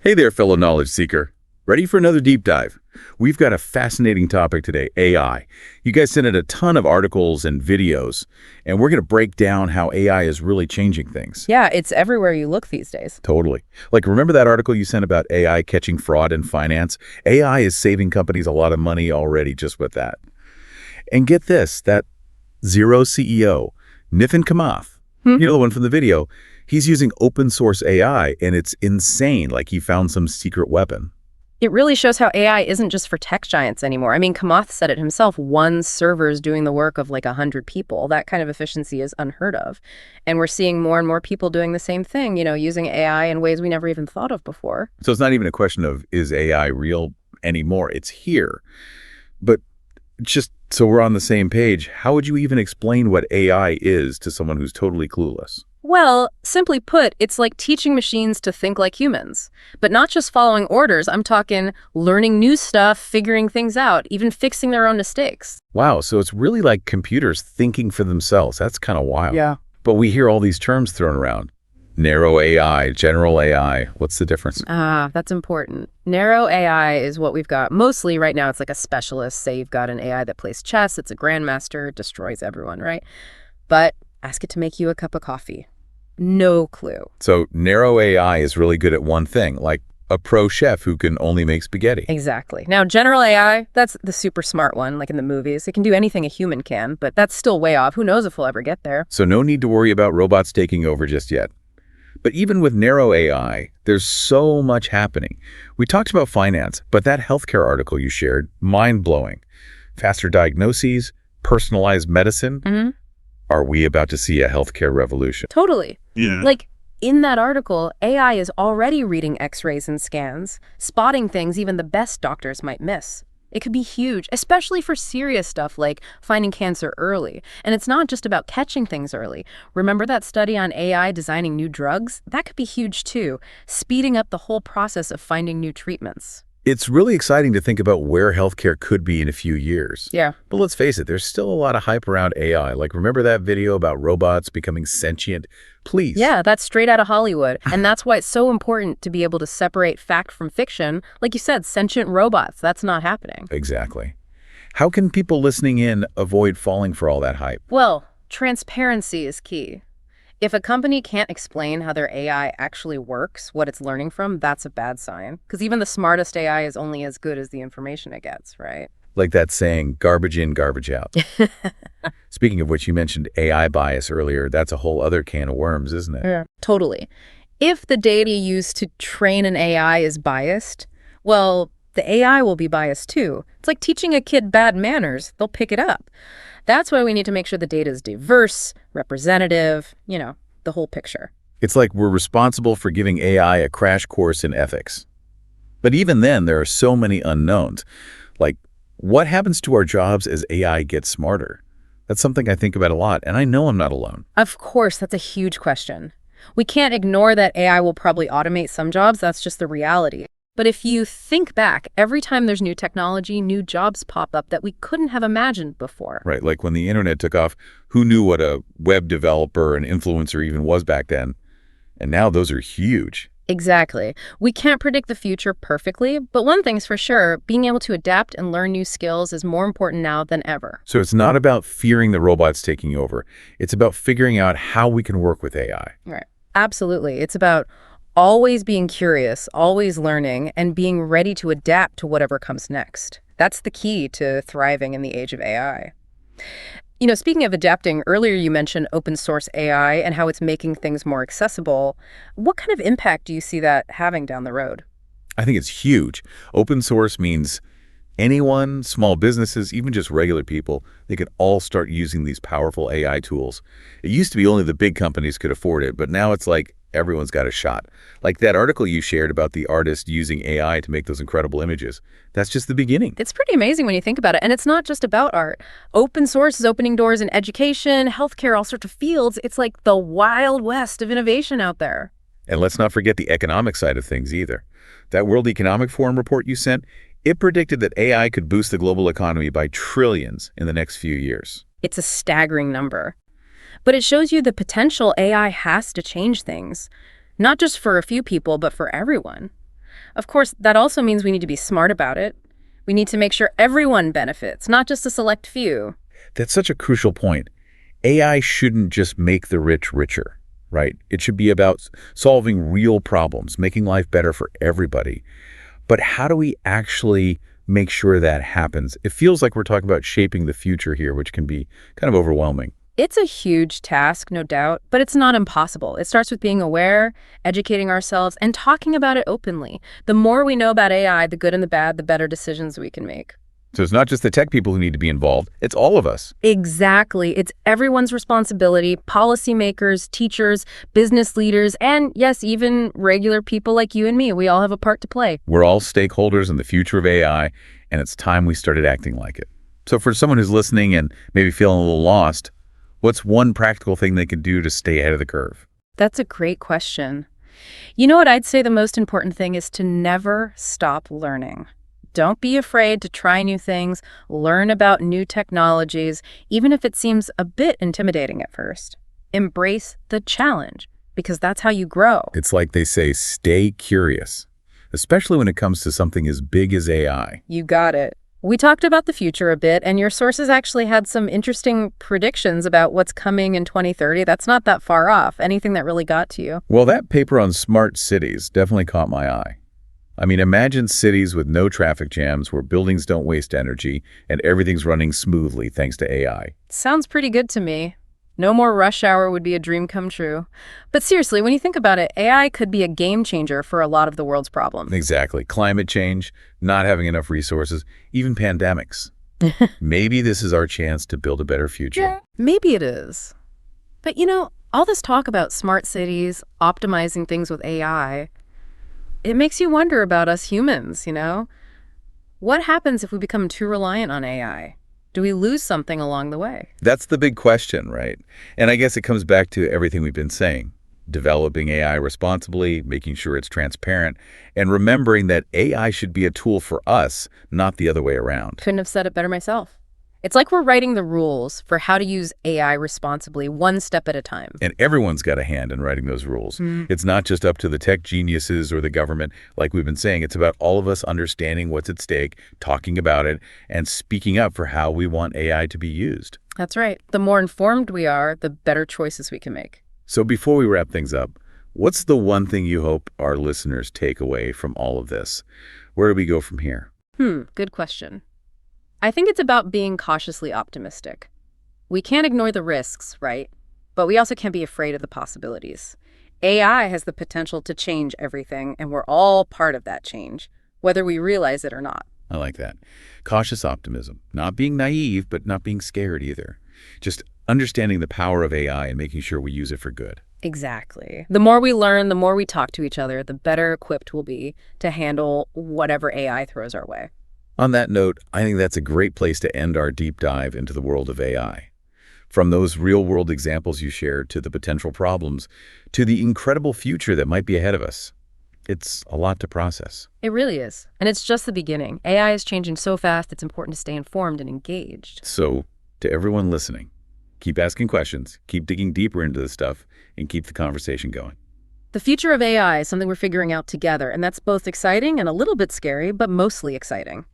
Hey there, fellow knowledge seeker. Ready for another deep dive? We've got a fascinating topic today, AI. You guys sent in a ton of articles and videos, and we're going to break down how AI is really changing things. Yeah, it's everywhere you look these days. Totally. Like, remember that article you sent about AI catching fraud in finance? AI is saving companies a lot of money already just with that. And get this, that Zero CEO, Nithin Kamath, the one from the video, he's using open source AI, and it's insane, like he found some secret weapon. It really shows how AI isn't just for tech giants anymore. I mean, Kamath said it himself, one server is doing the work of like 100 people. That kind of efficiency is unheard of. And we're seeing more and more people doing the same thing, using AI in ways we never even thought of before. So it's not even a question of, is AI real anymore? It's here. But just so we're on the same page, how would you even explain what AI is to someone who's totally clueless? Well, simply put, it's like teaching machines to think like humans. But not just following orders, I'm talking learning new stuff, figuring things out, even fixing their own mistakes. Wow, so it's really like computers thinking for themselves. That's kind of wild. Yeah. But we hear all these terms thrown around. Narrow AI, general AI. What's the difference? That's important. Narrow AI is what we've got. Mostly right now, it's like a specialist. Say you've got an AI that plays chess, it's a grandmaster, destroys everyone, right? But ask it to make you a cup of coffee. No clue. So narrow AI is really good at one thing, like a pro chef who can only make spaghetti. Exactly. Now, general AI, that's the super smart one, like in the movies. It can do anything a human can, but that's still way off. Who knows if we'll ever get there? So no need to worry about robots taking over just yet. But even with narrow AI, there's so much happening. We talked about finance, but that healthcare article you shared, mind-blowing. Faster diagnoses, personalized medicine. Are we about to see a healthcare revolution? Totally. Yeah. Like, in that article, AI is already reading x-rays and scans, spotting things even the best doctors might miss. It could be huge, especially for serious stuff like finding cancer early. And it's not just about catching things early. Remember that study on AI designing new drugs? That could be huge too, speeding up the whole process of finding new treatments. It's really exciting to think about where healthcare could be in a few years. Yeah. But let's face it, there's still a lot of hype around AI. Like, remember that video about robots becoming sentient? Please. Yeah, that's straight out of Hollywood. And that's why it's so important to be able to separate fact from fiction. Like you said, sentient robots, that's not happening. Exactly. How can people listening in avoid falling for all that hype? Well, transparency is key. If a company can't explain how their AI actually works, what it's learning from, that's a bad sign. Because even the smartest AI is only as good as the information it gets, right? Like that saying, garbage in, garbage out. Speaking of which, you mentioned AI bias earlier. That's a whole other can of worms, isn't it? Yeah, totally. If the data used to train an AI is biased, well, the AI will be biased too. It's like teaching a kid bad manners. They'll pick it up. That's why we need to make sure the data is diverse, representative, the whole picture. It's like we're responsible for giving AI a crash course in ethics. But even then, there are so many unknowns. Like, what happens to our jobs as AI gets smarter? That's something I think about a lot, and I know I'm not alone. Of course, that's a huge question. We can't ignore that AI will probably automate some jobs. That's just the reality. But if you think back, every time there's new technology, new jobs pop up that we couldn't have imagined before. Right, like when the internet took off, who knew what a web developer, an influencer even was back then? And now those are huge. Exactly. We can't predict the future perfectly, but one thing's for sure, being able to adapt and learn new skills is more important now than ever. So it's not about fearing the robots taking over. It's about figuring out how we can work with AI. Right. Absolutely. It's about always being curious, always learning, and being ready to adapt to whatever comes next. That's the key to thriving in the age of AI. Speaking of adapting, earlier you mentioned open source AI and how it's making things more accessible. What kind of impact do you see that having down the road? I think it's huge. Open source means anyone, small businesses, even just regular people, they can all start using these powerful AI tools. It used to be only the big companies could afford it, but now it's like everyone's got a shot. Like that article you shared about the artist using AI to make those incredible images. That's just the beginning. It's pretty amazing when you think about it. And it's not just about art. Open source is opening doors in education, healthcare, all sorts of fields. It's like the wild west of innovation out there. And let's not forget the economic side of things either. That World Economic Forum report you sent, it predicted that AI could boost the global economy by trillions in the next few years. It's a staggering number. But it shows you the potential AI has to change things, not just for a few people, but for everyone. Of course, that also means we need to be smart about it. We need to make sure everyone benefits, not just a select few. That's such a crucial point. AI shouldn't just make the rich richer, right? It should be about solving real problems, making life better for everybody. But how do we actually make sure that happens? It feels like we're talking about shaping the future here, which can be kind of overwhelming. It's a huge task, no doubt, but it's not impossible. It starts with being aware, educating ourselves, and talking about it openly. The more we know about AI, the good and the bad, the better decisions we can make. So it's not just the tech people who need to be involved, it's all of us. Exactly. It's everyone's responsibility, policymakers, teachers, business leaders, and yes, even regular people like you and me. We all have a part to play. We're all stakeholders in the future of AI, and it's time we started acting like it. So for someone who's listening and maybe feeling a little lost, what's one practical thing they can do to stay ahead of the curve? That's a great question. You know what I'd say the most important thing is to never stop learning. Don't be afraid to try new things, learn about new technologies, even if it seems a bit intimidating at first. Embrace the challenge, because that's how you grow. It's like they say, stay curious, especially when it comes to something as big as AI. You got it. We talked about the future a bit, and your sources actually had some interesting predictions about what's coming in 2030. That's not that far off. Anything that really got to you? Well, that paper on smart cities definitely caught my eye. I mean, imagine cities with no traffic jams where buildings don't waste energy and everything's running smoothly thanks to AI. Sounds pretty good to me. No more rush hour would be a dream come true. But seriously, when you think about it, AI could be a game changer for a lot of the world's problems. Exactly. Climate change, not having enough resources, even pandemics. Maybe this is our chance to build a better future. Yeah, maybe it is. But all this talk about smart cities, optimizing things with AI, it makes you wonder about us humans, What happens if we become too reliant on AI? Do we lose something along the way? That's the big question, right? And I guess it comes back to everything we've been saying. Developing AI responsibly, making sure it's transparent, and remembering that AI should be a tool for us, not the other way around. Couldn't have said it better myself. It's like we're writing the rules for how to use AI responsibly, one step at a time. And everyone's got a hand in writing those rules. It's not just up to the tech geniuses or the government. Like we've been saying, it's about all of us understanding what's at stake, talking about it, and speaking up for how we want AI to be used. That's right. The more informed we are, the better choices we can make. So before we wrap things up, what's the one thing you hope our listeners take away from all of this? Where do we go from here? Good question. I think it's about being cautiously optimistic. We can't ignore the risks, right? But we also can't be afraid of the possibilities. AI has the potential to change everything, and we're all part of that change, whether we realize it or not. I like that. Cautious optimism. Not being naive, but not being scared either. Just understanding the power of AI and making sure we use it for good. Exactly. The more we learn, the more we talk to each other, the better equipped we'll be to handle whatever AI throws our way. On that note, I think that's a great place to end our deep dive into the world of AI. From those real-world examples you shared to the potential problems, to the incredible future that might be ahead of us. It's a lot to process. It really is. And it's just the beginning. AI is changing so fast, it's important to stay informed and engaged. So, to everyone listening, keep asking questions, keep digging deeper into this stuff, and keep the conversation going. The future of AI is something we're figuring out together, and that's both exciting and a little bit scary, but mostly exciting.